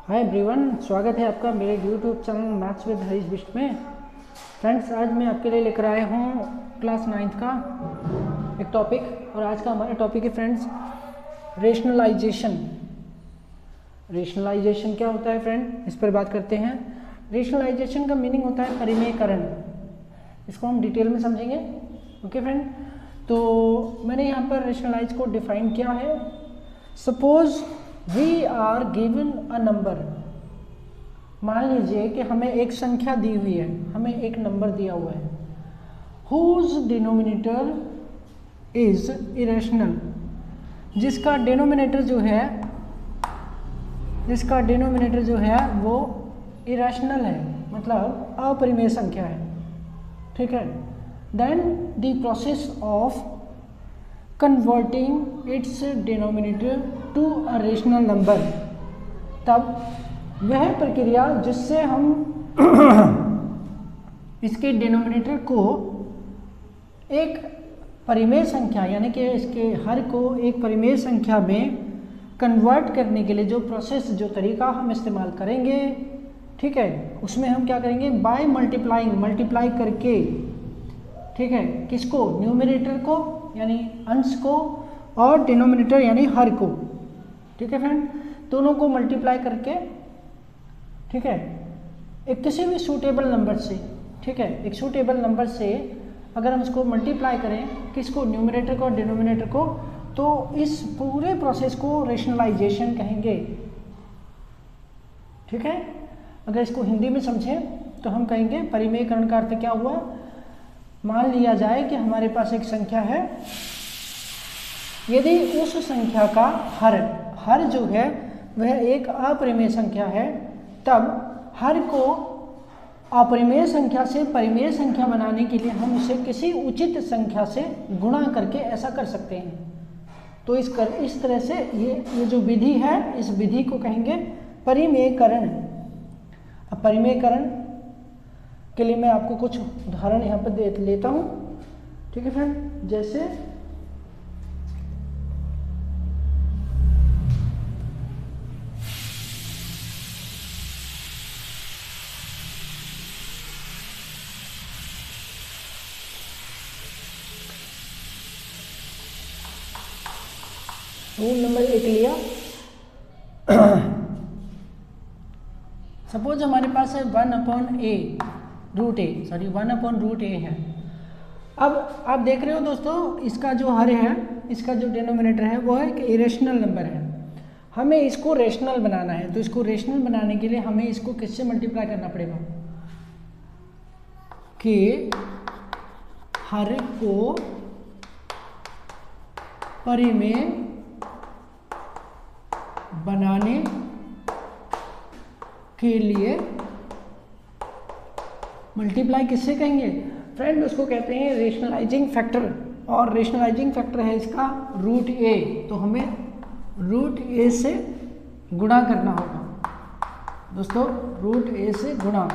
Hi everyone, स्वागत है आपका मेरे YouTube channel maths with Harish Bisht में। फ्रेंड्स, आज मैं आपके लिए लेकर आया हूँ क्लास 9th का एक टॉपिक, और आज का हमारा टॉपिक है फ्रेंड्स रेशनलाइजेशन। रेशनलाइजेशन क्या होता है फ्रेंड, इस पर बात करते हैं। रेशनलाइजेशन का मीनिंग होता है परिमेयकरण। इसको हम डिटेल में समझेंगे। ओके फ्रेंड, तो मैंने यहाँ पर रेशनलाइज को डिफाइन किया है। Suppose we are given a number. मान लीजिए कि हमें एक संख्या दी हुई है, हमें एक नंबर दिया हुआ है, हुज डिनोमिनेटर इज इरेशनल, जिसका डिनोमिनेटर जो है वो इरेशनल है, मतलब अपरिमेय संख्या है। ठीक है। Then the process of converting its denominator to a rational number, तब वह प्रक्रिया जिससे हम इसके डिनोमिनेटर को एक परिमेय संख्या यानी कि इसके हर को एक परिमेय संख्या में कन्वर्ट करने के लिए जो प्रोसेस, जो तरीका हम इस्तेमाल करेंगे, ठीक है, उसमें हम क्या करेंगे, बाय मल्टीप्लाई करके, ठीक है, किसको, न्यूमरेटर को यानी अंश को, और डिनोमिनेटर यानी हर को। ठीक है फ्रेंड, दोनों को मल्टीप्लाई करके, ठीक है, एक किसी भी सूटेबल नंबर से, ठीक है, एक सूटेबल नंबर से अगर हम इसको मल्टीप्लाई करें, किसको, न्यूमरेटर को और डिनोमिनेटर को, तो इस पूरे प्रोसेस को रेशनलाइजेशन कहेंगे। ठीक है। अगर इसको हिंदी में समझें तो हम कहेंगे परिमेयकरण का अर्थ क्या हुआ। मान लिया जाए कि हमारे पास एक संख्या है, यदि उस संख्या का हर जो है वह एक अपरिमेय संख्या है, तब हर को अपरिमेय संख्या से परिमेय संख्या बनाने के लिए हम उसे किसी उचित संख्या से गुणा करके ऐसा कर सकते हैं। तो इस तरह से ये जो विधि है, इस विधि को कहेंगे परिमेयकरण। अब परिमेयकरण के लिए मैं आपको कुछ उदाहरण यहाँ पर दे लेता हूँ। ठीक है फ्रेंड, जैसे रूल नंबर 1 लिया। सपोज हमारे पास है 1/√a है। अब आप देख रहे हो दोस्तों, इसका जो हर है, इसका जो डिनोमिनेटर है वो एक इरेशनल नंबर है। हमें इसको रेशनल बनाना है, तो इसको रेशनल बनाने के लिए हमें इसको किससे मल्टीप्लाई करना पड़ेगा, कि हर को परिमेय बनाने के लिए मल्टीप्लाई किससे कहेंगे फ्रेंड, उसको कहते हैं रेशनलाइजिंग फैक्टर, और रेशनलाइजिंग फैक्टर है इसका √a। तो हमें √a से गुणा करना होगा दोस्तों, √a से गुणा।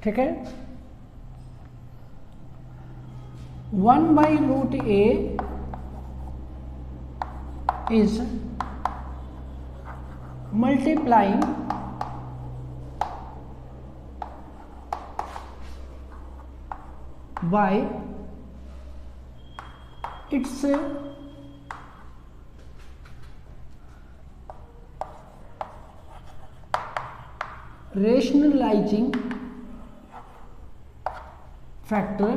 ठीक है। 1/√a is multiplying by its rationalizing factor,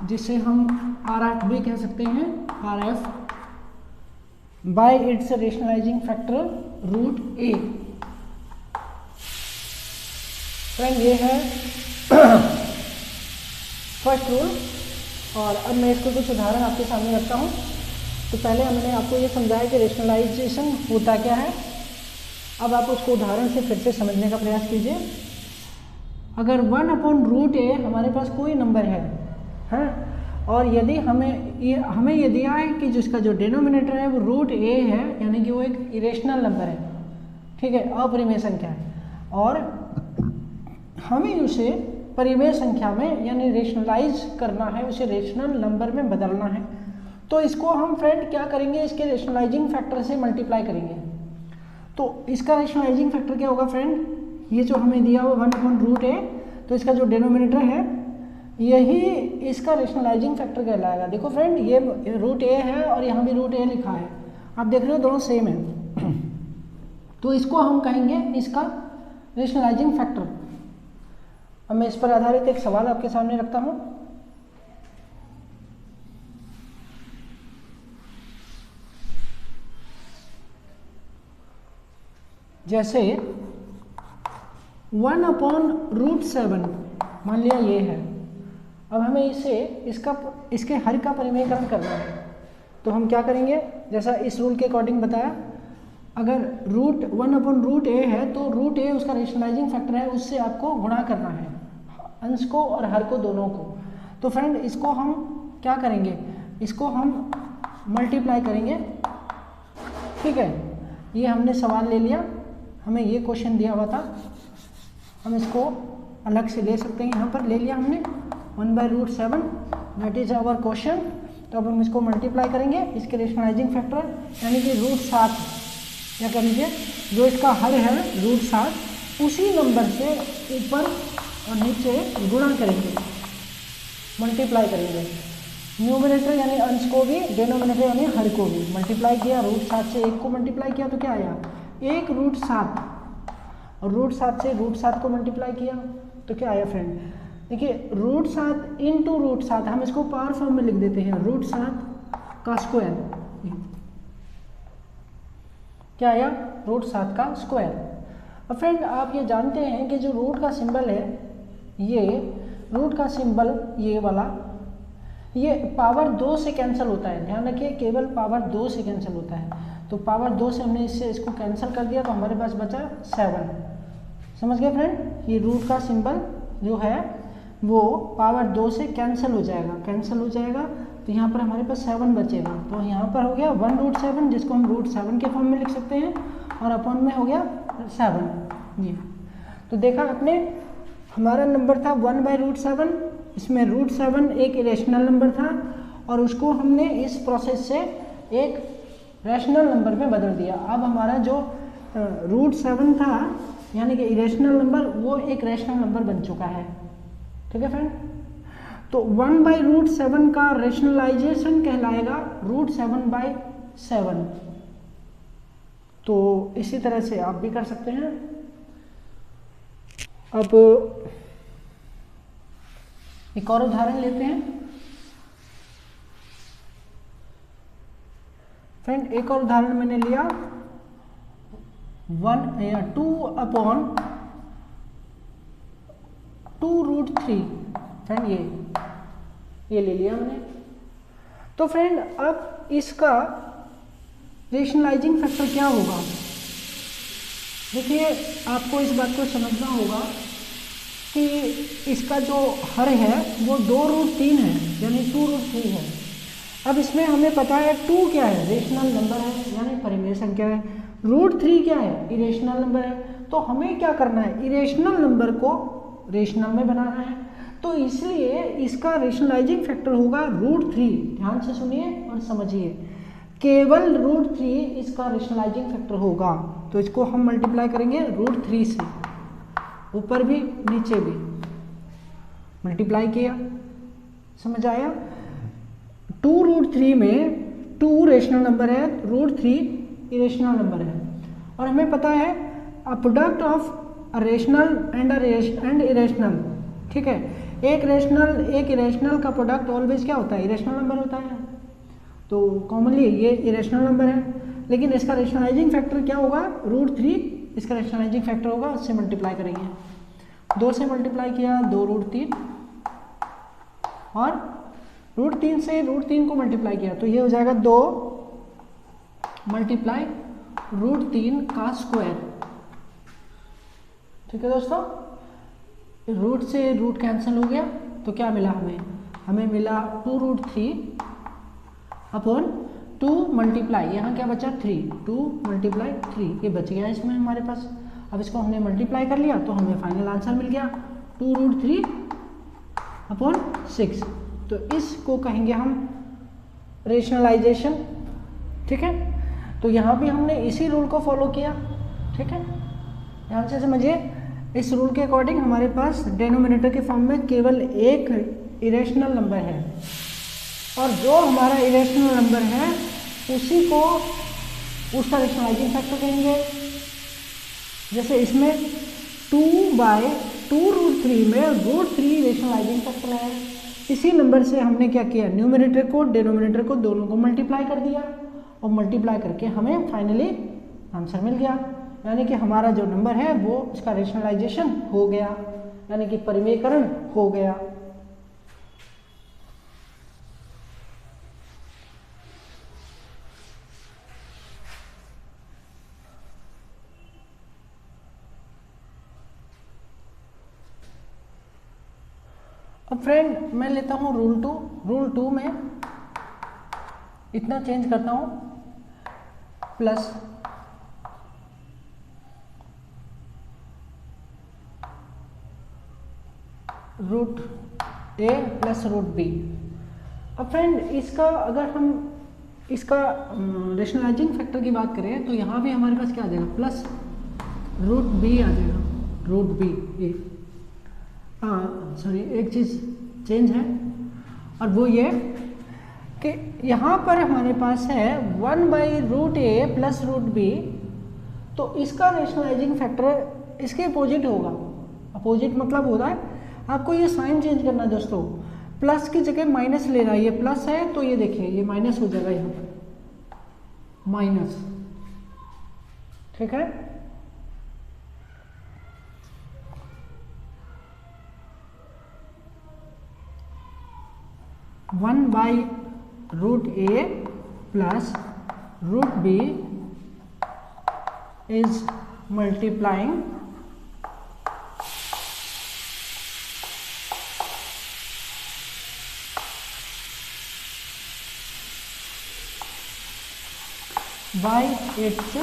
जिसे हम RF भी कह सकते हैं, RF, bye it's rationalising factor √a। Friend, ये है फर्स्ट रूल। और अब मैं इसको कुछ उदाहरण आपके सामने रखता हूँ। तो पहले हमने आपको ये समझाया कि रेशनलाइजेशन होता क्या है। अब आप उसको उदाहरण से फिर से समझने का प्रयास कीजिए। अगर 1/√a हमारे पास कोई नंबर है, और यदि हमें ये दिया है कि जिसका जो डिनोमिनेटर है वो √a है, यानी कि वो एक इरेशनल नंबर है, ठीक है, अपरिमेय संख्या है, और हमें उसे परिमेय संख्या में यानी रेशनलाइज करना है, उसे रेशनल नंबर में बदलना है। तो इसको हम फ्रेंड क्या करेंगे, इसके रेशनलाइजिंग फैक्टर से मल्टीप्लाई करेंगे। तो इसका रेशनलाइजिंग फैक्टर क्या होगा फ्रेंड, ये जो हमें दिया हुआ 1/√a, तो इसका जो डिनोमिनेटर है यही इसका रेशनलाइजिंग फैक्टर कहलाएगा। देखो फ्रेंड ये √a है और यहाँ भी √a लिखा है, आप देख रहे हो दोनों सेम है। तो इसको हम कहेंगे इसका रेशनलाइजिंग फैक्टर। अब मैं इस पर आधारित एक सवाल आपके सामने रखता हूँ। जैसे 1/√7 मान लिया ये है, अब हमें इसके हर का परिमेयकरण करना है। तो हम क्या करेंगे, जैसा इस रूल के अकॉर्डिंग बताया, अगर 1/√a है तो √a उसका रेशनलाइजिंग फैक्टर है, उससे आपको गुणा करना है अंश को और हर को, दोनों को। तो फ्रेंड इसको हम क्या करेंगे, इसको हम मल्टीप्लाई करेंगे। ठीक है, ये हमने सवाल ले लिया, हमें ये क्वेश्चन दिया हुआ था, हम इसको अलग से ले सकते हैं, यहाँ पर ले लिया हमने 1/√7, दैट इज आवर क्वेश्चन। तो अब हम इसको मल्टीप्लाई करेंगे, इसके रेशनलाइजिंग फैक्टर यानी कि √7 या कह लीजिए जो इसका हर है √7, उसी नंबर से ऊपर और नीचे गुणा करेंगे, मल्टीप्लाई करेंगे। न्यूमरेटर यानी अंश को भी, डिनोमिनेटर यानी हर को भी मल्टीप्लाई किया। √7 से 1 को मल्टीप्लाई किया तो क्या आया 1√7, और √7 से √7 को मल्टीप्लाई किया तो क्या आया फ्रेंड, देखिए √7 इंटू √7, हम इसको पावर फॉर्म में लिख देते हैं, √7 का स्क्वायर, क्या आया √7 का स्क्वायर। अब फ्रेंड आप ये जानते हैं कि जो रूट का सिंबल है, ये रूट का सिंबल ये वाला, ये पावर 2 से कैंसिल होता है, ध्यान रखिए केवल पावर 2 से कैंसिल होता है। तो पावर 2 से हमने इसको कैंसिल कर दिया तो हमारे पास बचा 7। समझ गए फ्रेंड, ये रूट का सिंबल जो है वो पावर 2 से कैंसिल हो जाएगा, तो यहाँ पर हमारे पास 7 बचेगा। तो यहाँ पर हो गया 1√7, जिसको हम √7 के फॉर्म में लिख सकते हैं, और अपॉन में हो गया 7। जी, तो देखा आपने, हमारा नंबर था 1/√7, इसमें √7 एक इरेशनल नंबर था और उसको हमने इस प्रोसेस से एक रैशनल नंबर में बदल दिया। अब हमारा जो √7 था यानी कि इरेशनल नंबर, वो एक रैशनल नंबर बन चुका है। ठीक है फ्रेंड, तो 1/√7 का रैशनलाइजेशन कहलाएगा √7/7। तो इसी तरह से आप भी कर सकते हैं। अब एक और उदाहरण लेते हैं फ्रेंड, एक और उदाहरण मैंने लिया 2/√3 फ्रेंड, ये ले लिया हमने। तो फ्रेंड अब इसका रेशनलाइजिंग फैक्टर क्या होगा, देखिए आपको इस बात को समझना होगा कि इसका जो हर है वो 2√3 है, यानी 2√3 है। अब इसमें हमें पता है 2 क्या है, रेशनल नंबर है यानी परिमेय संख्या है, √3 क्या है, इरेशनल नंबर है। तो हमें क्या करना है, इरेशनल नंबर को रेशनल में बनाना है। तो इसलिए इसका रेशनलाइजिंग फैक्टर होगा √3। ध्यान से सुनिए और समझिए, केवल √3 इसका रेशनलाइजिंग फैक्टर होगा। तो इसको हम मल्टीप्लाई करेंगे √3 से, ऊपर भी नीचे भी मल्टीप्लाई किया, समझ आया। 2√3 में 2 रेशनल नंबर है, √3 इरेशनल नंबर है, और हमें पता है a product of a rational and irrational. ठीक है, एक रेशनल एक इरेशनल का प्रोडक्ट ऑलवेज क्या होता है, इरेशनल नंबर होता है। तो कॉमनली ये इरेशनल नंबर है, लेकिन इसका रेशनलाइजिंग फैक्टर क्या होगा, √3 इसका रेशनलाइजिंग फैक्टर होगा, उससे मल्टीप्लाई करेंगे। 2 से मल्टीप्लाई किया 2√3, और √3 से √3 को मल्टीप्लाई किया तो ये हो जाएगा 2 मल्टीप्लाई √3 का स्क्वायर। ठीक है दोस्तों, रूट से रूट कैंसिल हो गया तो क्या मिला हमें मिला 2√3 अपॉन 2 मल्टीप्लाई, यहाँ क्या बचा 3, 2 मल्टीप्लाई 3, ये बच गया इसमें हमारे पास। अब इसको हमने मल्टीप्लाई कर लिया तो हमें फाइनल आंसर मिल गया 2√3 अपॉन 6। तो इसको कहेंगे हम रेशनलाइजेशन, ठीक है। तो यहाँ भी हमने इसी रूल को फॉलो किया, ठीक है। ध्यान से समझिए, इस रूल के अकॉर्डिंग हमारे पास डेनोमिनेटर के फॉर्म में केवल एक इरेशनल नंबर है, और जो हमारा इरेशनल नंबर है उसी को उसका रेशनलाइजिंग फैक्टर कहेंगे। जैसे इसमें 2/2√3 में √3 रेशनलाइजिंग फैक्टर है। इसी नंबर से हमने क्या किया, न्यूमरेटर को डेनोमिनेटर को दोनों को मल्टीप्लाई कर दिया, और मल्टीप्लाई करके हमें फाइनली आंसर मिल गया। यानी कि हमारा जो नंबर है वो उसका रेशनलाइजेशन हो गया, यानी कि परिमेयकरण हो गया। अब फ्रेंड मैं लेता हूँ रूल 2। रूल 2 में इतना चेंज करता हूँ, प्लस √a प्लस √b। अब फ्रेंड इसका अगर हम इसका रेशनलाइजिंग फैक्टर की बात करें तो यहाँ भी हमारे पास क्या आ जाएगा, प्लस √b आ जाएगा, √b। सॉरी एक चीज़ चेंज है, और वो ये कि यहाँ पर हमारे पास है 1/√a प्लस √b, तो इसका रेशनलाइजिंग फैक्टर इसके अपोजिट होगा। अपोजिट मतलब होता है आपको ये साइन चेंज करना है दोस्तों, प्लस की जगह माइनस ले रहा है, ये प्लस है तो ये देखिए ये माइनस हो जाएगा, यहाँ पर माइनस, ठीक है। One by √a plus √b is multiplying by its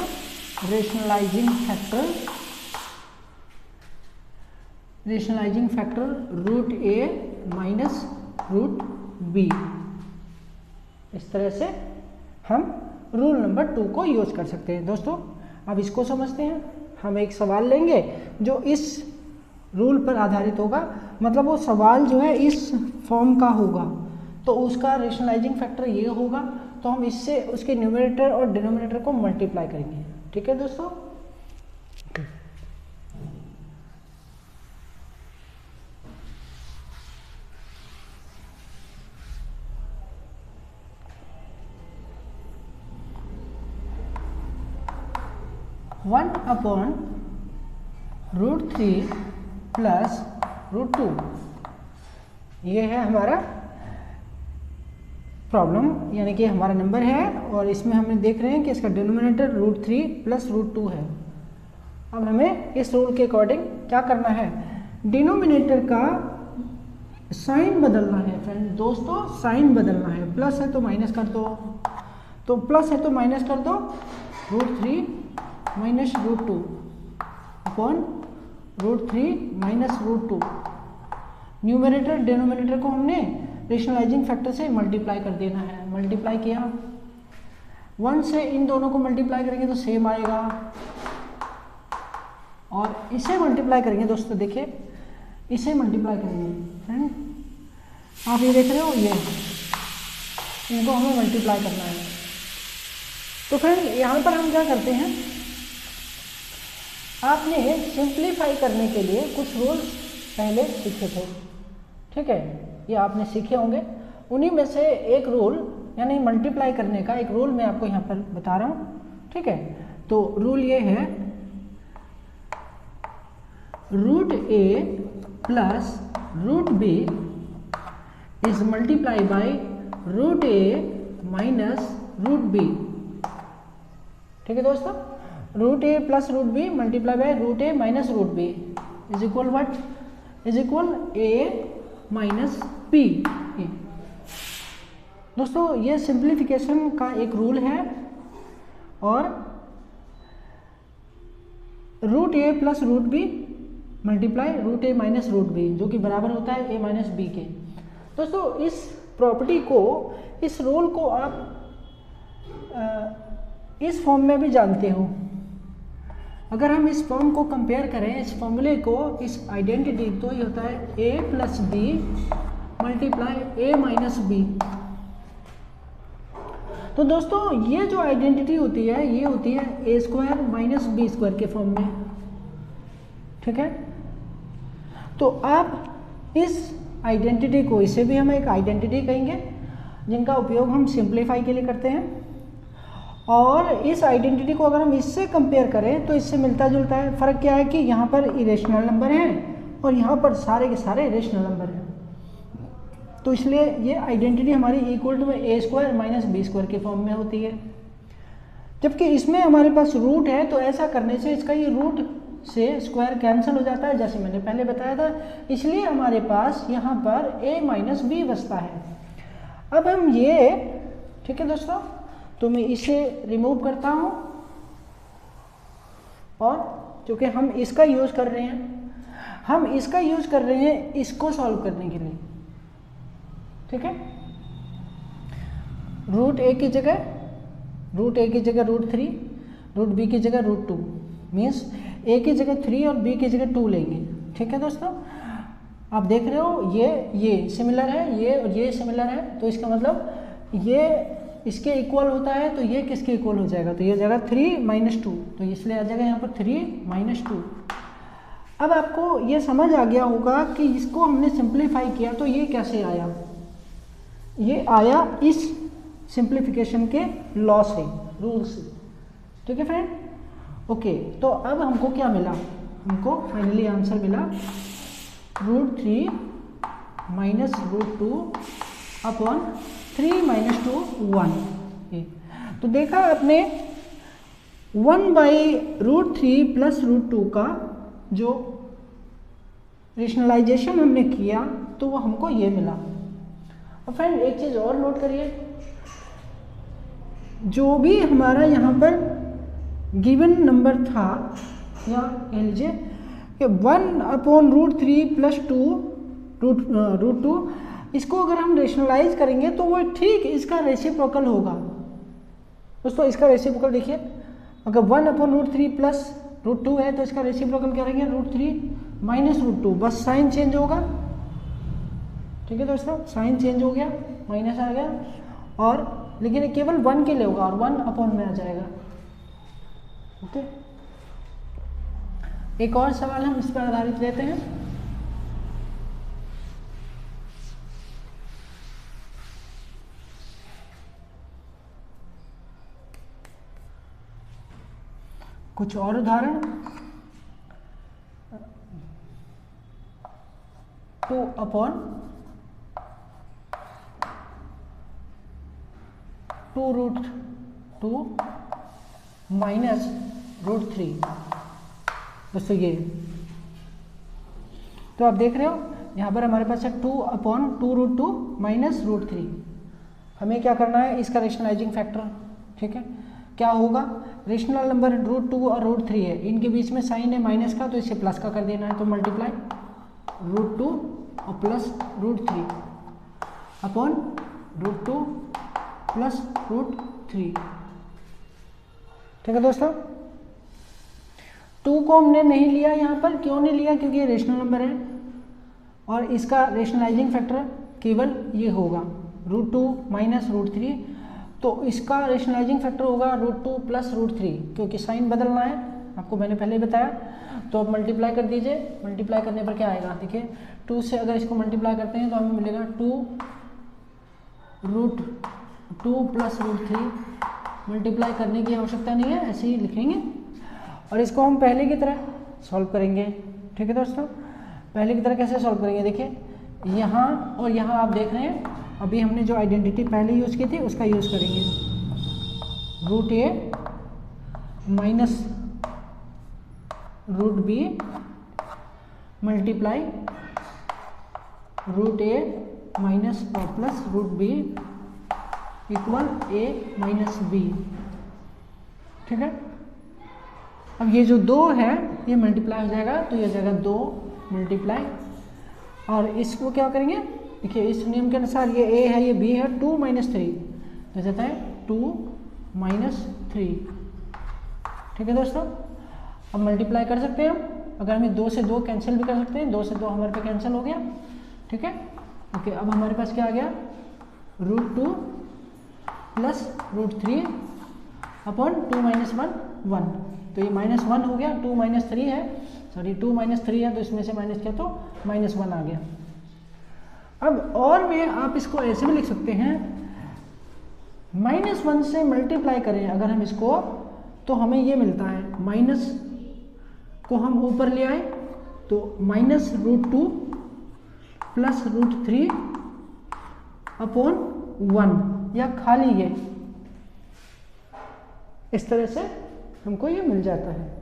rationalizing factor √a minus √b। इस तरह से हम रूल नंबर 2 को यूज कर सकते हैं दोस्तों। अब इसको समझते हैं। हम एक सवाल लेंगे जो इस रूल पर आधारित होगा, मतलब वो सवाल जो है इस फॉर्म का होगा, तो उसका रेशनलाइजिंग फैक्टर ये होगा, तो हम इससे उसके न्यूमरेटर और डिनोमिनेटर को मल्टीप्लाई करेंगे, ठीक है दोस्तों। वन अपॉन √3 प्लस √2, ये है हमारा प्रॉब्लम, यानी कि हमारा नंबर है, और इसमें हमने देख रहे हैं कि इसका डिनोमिनेटर √3 प्लस √2 है। अब हमें इस रूल के अकॉर्डिंग क्या करना है, डिनोमिनेटर का साइन बदलना है फ्रेंड दोस्तों, साइन बदलना है। प्लस है तो माइनस कर दो, तो प्लस है तो माइनस कर दो, √3 minus √2 upon √3 minus √2। Numerator denominator को हमने रेशनलाइजिंग फैक्टर से मल्टीप्लाई कर देना है। मल्टीप्लाई किया, 1 से इन दोनों को मल्टीप्लाई करेंगे तो सेम आएगा, और इसे मल्टीप्लाई करेंगे दोस्तों, देखिए इसे मल्टीप्लाई करेंगे फ्रेंड, आप ये देख रहे हो, ये इनको हमें मल्टीप्लाई करना है। तो फ्रेंड यहाँ पर हम क्या करते हैं, आपने सिंप्लीफाई करने के लिए कुछ रूल्स पहले सीखे थे, ठीक है, ये आपने सीखे होंगे। उन्हीं में से एक रूल यानी मल्टीप्लाई करने का एक रूल मैं आपको यहाँ पर बता रहा हूँ, ठीक है। तो रूल ये है, √a plus √b is multiply by √a minus √b, ठीक है दोस्तों। √a plus √b multiply by √a minus √b is equal what, is equal a minus b। दोस्तों ये सिंप्लीफिकेशन का एक रूल है, और √a plus √b multiply √a minus √b जो कि बराबर होता है a माइनस b के। दोस्तों इस प्रॉपर्टी को, इस रूल को आप इस फॉर्म में भी जानते हो। अगर हम इस फॉर्म को कंपेयर करें, इस फॉर्मूले को, इस आइडेंटिटी, तो ये होता है a plus b multiply a minus b. तो दोस्तों ये जो आइडेंटिटी होती है ये होती है ए स्क्वायर माइनस बी स्क्वायर के फॉर्म में, ठीक है। तो आप इस आइडेंटिटी को, इसे भी हम एक आइडेंटिटी कहेंगे जिनका उपयोग हम सिंप्लीफाई के लिए करते हैं, और इस आइडेंटिटी को अगर हम इससे कंपेयर करें तो इससे मिलता जुलता है। फ़र्क क्या है कि यहाँ पर इरेशनल नंबर हैं और यहाँ पर सारे के सारे रेशनल नंबर हैं, तो इसलिए ये आइडेंटिटी हमारी equal to a square minus b square के फॉर्म में होती है। जबकि इसमें हमारे पास रूट है, तो ऐसा करने से इसका ये रूट से स्क्वायर कैंसिल हो जाता है, जैसे मैंने पहले बताया था, इसलिए हमारे पास यहाँ पर a माइनस बी बचता है। अब हम ये, ठीक है दोस्तों, तो मैं इसे रिमूव करता हूँ, और चूँकि हम इसका यूज़ कर रहे हैं, हम इसका यूज़ कर रहे हैं इसको सॉल्व करने के लिए, ठीक है। रूट a की जगह रूट 3, रूट b की जगह रूट 2, मीन्स a की जगह 3 और b की जगह 2 लेंगे, ठीक है दोस्तों। आप देख रहे हो ये सिमिलर है, ये और ये सिमिलर है, तो इसका मतलब ये इसके इक्वल होता है, तो ये किसके इक्वल हो जाएगा, तो ये हो जाएगा 3 माइनस 2, तो इसलिए आ जाएगा यहाँ पर 3 माइनस 2। अब आपको ये समझ आ गया होगा कि इसको हमने सिंप्लीफाई किया तो ये कैसे आया। ये आया इस सिंप्लीफिकेशन के लॉ से, रूल से, ठीक है फ्रेंड। ओके, तो अब हमको क्या मिला, हमको फाइनली आंसर मिला root 3 minus root 2 upon 3 minus 2 1। तो देखा आपने 1 बाई रूट 3 प्लस रूट 2 का जो रेशनलाइजेशन हमने किया तो वो हमको ये मिला। और फ्रेंड एक चीज़ और नोट करिए, जो भी हमारा यहाँ पर गिवन नंबर था, या कह लीजिए कि 1 अपॉन रूट 3 प्लस 2 रूट 2, इसको अगर हम रेशनलाइज करेंगे तो वो ठीक इसका रेसिप्रोकल होगा। दोस्तों इसका रेसिप्रोकल देखिए, अगर 1 अपॉन रूट 3 प्लस रूट 2 है तो इसका रेसिप्रोकल क्या रहेंगे, रूट 3 माइनस रूट 2, बस साइन चेंज होगा, ठीक है दोस्तों, साइन चेंज हो गया, माइनस आ गया, और लेकिन केवल 1 के लिए होगा और 1 अपॉन में आ जाएगा। ओके, एक और सवाल हम इस पर आधारित लेते हैं। कुछ और उदाहरण, 2 अपॉन 2 रूट 2 माइनस रूट 3। दोस्तों ये, तो आप देख रहे हो यहाँ पर हमारे पास है 2 अपॉन 2 रूट 2 माइनस रूट 3। हमें क्या करना है, इसका रेशनलाइजिंग फैक्टर, ठीक है, क्या होगा, रेशनल नंबर रूट 2 और रूट 3 है, इनके बीच में साइन है माइनस का, तो इसे प्लस का कर देना है, तो मल्टीप्लाई रूट 2 और plus root 3 upon root 2 plus root 3, ठीक है दोस्तों। 2 को हमने नहीं लिया यहाँ पर, क्यों नहीं लिया, क्योंकि ये रेशनल नंबर है और इसका रेशनलाइजिंग फैक्टर केवल ये होगा रूट 2 माइनस रूट 3, तो इसका रेशनलाइजिंग फैक्टर होगा रूट 2 प्लस रूट 3, क्योंकि साइन बदलना है, आपको मैंने पहले ही बताया। तो अब मल्टीप्लाई कर दीजिए, मल्टीप्लाई करने पर क्या आएगा, देखिए 2 से अगर इसको मल्टीप्लाई करते हैं तो हमें मिलेगा 2 रूट 2 प्लस रूट 3, मल्टीप्लाई करने की आवश्यकता नहीं है, ऐसे ही लिखेंगे और इसको हम पहले की तरह सॉल्व करेंगे, ठीक है दोस्तों। पहले की तरह कैसे सॉल्व करेंगे, देखिए यहाँ और यहाँ आप देख रहे हैं, अभी हमने जो आइडेंटिटी पहले यूज़ की थी उसका यूज़ करेंगे, root A minus root B multiply root A minus और plus root B equal A minus B, ठीक है। अब ये जो 2 है ये मल्टीप्लाई हो जाएगा, तो ये हो जाएगा 2 मल्टीप्लाई, और इसको क्या करेंगे, देखिए इस नियम के अनुसार ये a है, ये b है, 2 - 3 तो जाता है 2 - 3। ठीक है दोस्तों, अब मल्टीप्लाई कर सकते हैं हम। अगर हमें 2 से 2 कैंसिल भी कर सकते हैं, 2 से 2 हमारे पे कैंसिल हो गया। ठीक है, ओके। अब हमारे पास क्या आ गया, √2 प्लस √3 अपॉन 2 - 1 1। तो ये -1 हो गया, 2 - 3 है, सॉरी 2 - 3 है तो इसमें से माइनस किया तो -1 आ गया। अब और में आप इसको ऐसे भी लिख सकते हैं, -1 से मल्टीप्लाई करें अगर हम इसको तो हमें ये मिलता है, माइनस को हम ऊपर ले आए तो -√2 प्लस √3 अपॉन 1 या खाली ये इस तरह से हमको ये मिल जाता है।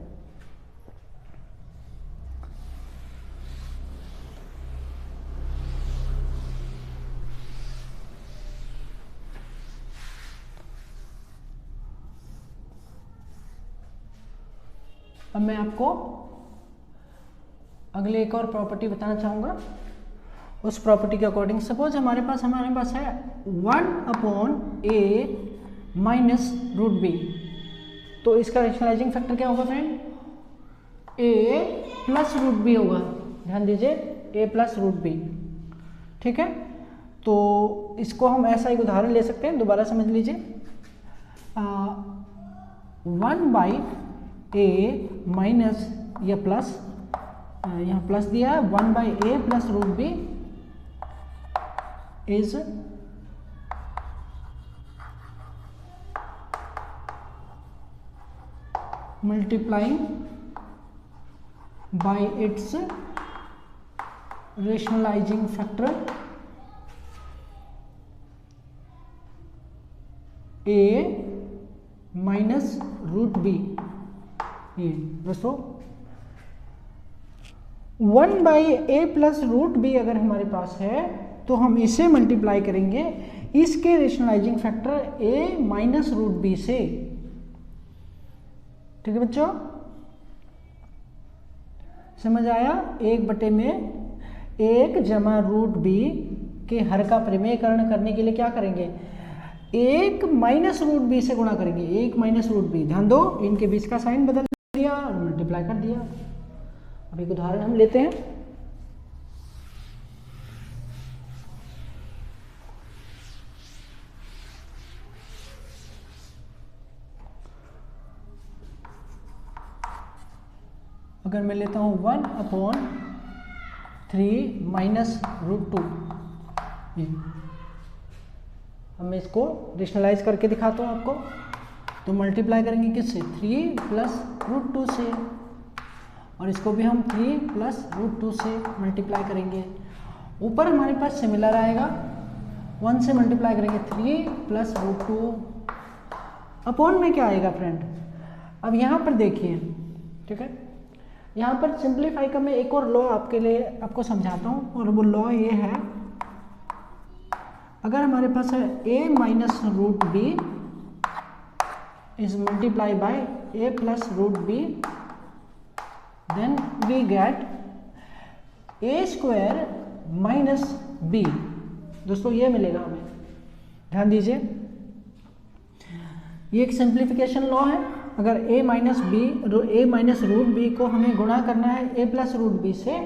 अब मैं आपको अगले एक और प्रॉपर्टी बताना चाहूँगा। उस प्रॉपर्टी के अकॉर्डिंग सपोज हमारे पास है 1/a माइनस √b। तो इसका रैशनलाइजिंग फैक्टर क्या होगा फ्रेंड, a प्लस √b होगा। ध्यान दीजिए, a प्लस √b। ठीक है, तो इसको हम ऐसा एक उदाहरण ले सकते हैं, दोबारा समझ लीजिए। 1/a माइनस या प्लस, यहाँ प्लस दिया है, 1/a plus √b is multiplying by its rationalizing factor a minus √b। ये दोस्तों 1/a प्लस √b अगर हमारे पास है तो हम इसे मल्टीप्लाई करेंगे इसके rationalising factor a minus √b से। ठीक है बच्चों, समझ आया। 1/, में 1 जमा √b के हर का परिमेयकरण करने के लिए क्या करेंगे, 1 माइनस √b से गुणा करेंगे, 1 माइनस √b। ध्यान दो, इनके बीच का साइन बदल दिया और मल्टीप्लाई कर दिया। अब एक उदाहरण हम लेते हैं। अगर मैं लेता हूँ 1/3 माइनस √2, अब मैं इसको रेशनलाइज करके दिखाता हूँ आपको। तो मल्टीप्लाई करेंगे किससे, 3 प्लस √2 से, और इसको भी हम 3 प्लस √2 से मल्टीप्लाई करेंगे। ऊपर हमारे पास सिमिलर आएगा, 1 से मल्टीप्लाई करेंगे 3 प्लस √2 अपॉन में क्या आएगा फ्रेंड। अब यहाँ पर देखिए, ठीक है, यहाँ पर सिंप्लीफाई का मैं एक और लॉ आपके लिए आपको समझाता हूँ, और वो लॉ ये है, अगर हमारे पास है a minus √b is multiply by a plus √b, then we get a² minus b। दोस्तों ये मिलेगा हमें, ध्यान दीजिए, ये एक सिंप्लीफिकेशन लॉ है। अगर a माइनस √b को हमें गुणा करना है a प्लस √b से,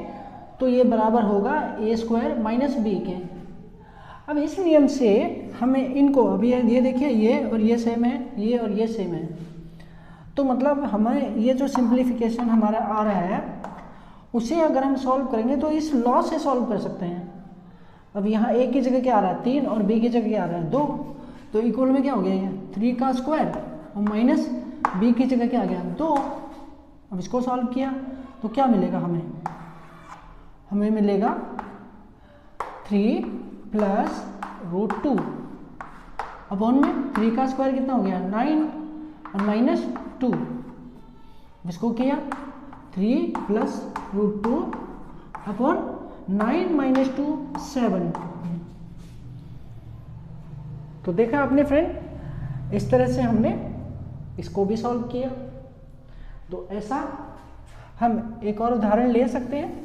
तो ये बराबर होगा a² माइनस b के। अब इस नियम से हमें इनको, अभी ये देखिए, ये और ये सेम है, ये और ये सेम है, तो मतलब हमें ये जो सिंप्लीफिकेशन हमारा आ रहा है उसे अगर हम सॉल्व करेंगे तो इस लॉ से सॉल्व कर सकते हैं। अब यहाँ a की जगह क्या आ रहा है 3 और b की जगह क्या आ रहा है 2, तो इक्वल में क्या हो गया, ये 3 का स्क्वायर और माइनस b की जगह क्या आ गया 2। अब इसको सॉल्व किया तो क्या मिलेगा हमें मिलेगा 3 प्लस √2 अपॉन में 3 का स्क्वायर कितना हो गया 9 और माइनस 2। इसको किया 3 प्लस √2 अपॉन 9 माइनस 2 7। तो देखा आपने फ्रेंड, इस तरह से हमने इसको भी सॉल्व किया। तो ऐसा हम एक और उदाहरण ले सकते हैं।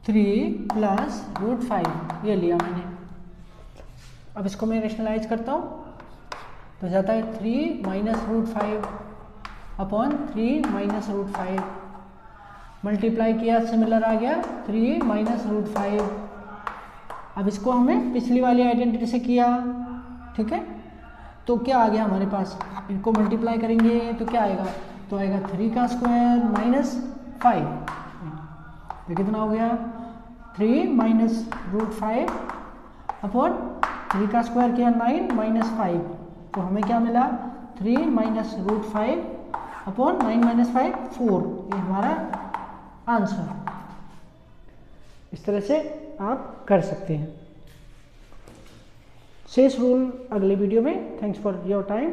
3 प्लस रूट 5 ये लिया मैंने। अब इसको मैं रेशनलाइज करता हूँ तो जाता है 3 minus root 5 upon 3 minus root 5, multiply किया सिमिलर आ गया 3 माइनस रूट 5। अब इसको हमें पिछली वाली आइडेंटिटी से किया, ठीक है, तो क्या आ गया हमारे पास, इनको मल्टीप्लाई करेंगे तो क्या आएगा, तो आएगा 3 का स्क्वायर माइनस 5, ये कितना हो गया 3 माइनस रूट 5 अपॉन 3 का स्क्वायर किया 9 माइनस 5, तो हमें क्या मिला 3 माइनस रूट 5 अपॉन 9 माइनस 5 4, ये हमारा आंसर। इस तरह से आप कर सकते हैं। शेष रूल अगले वीडियो में। Thanks for your time.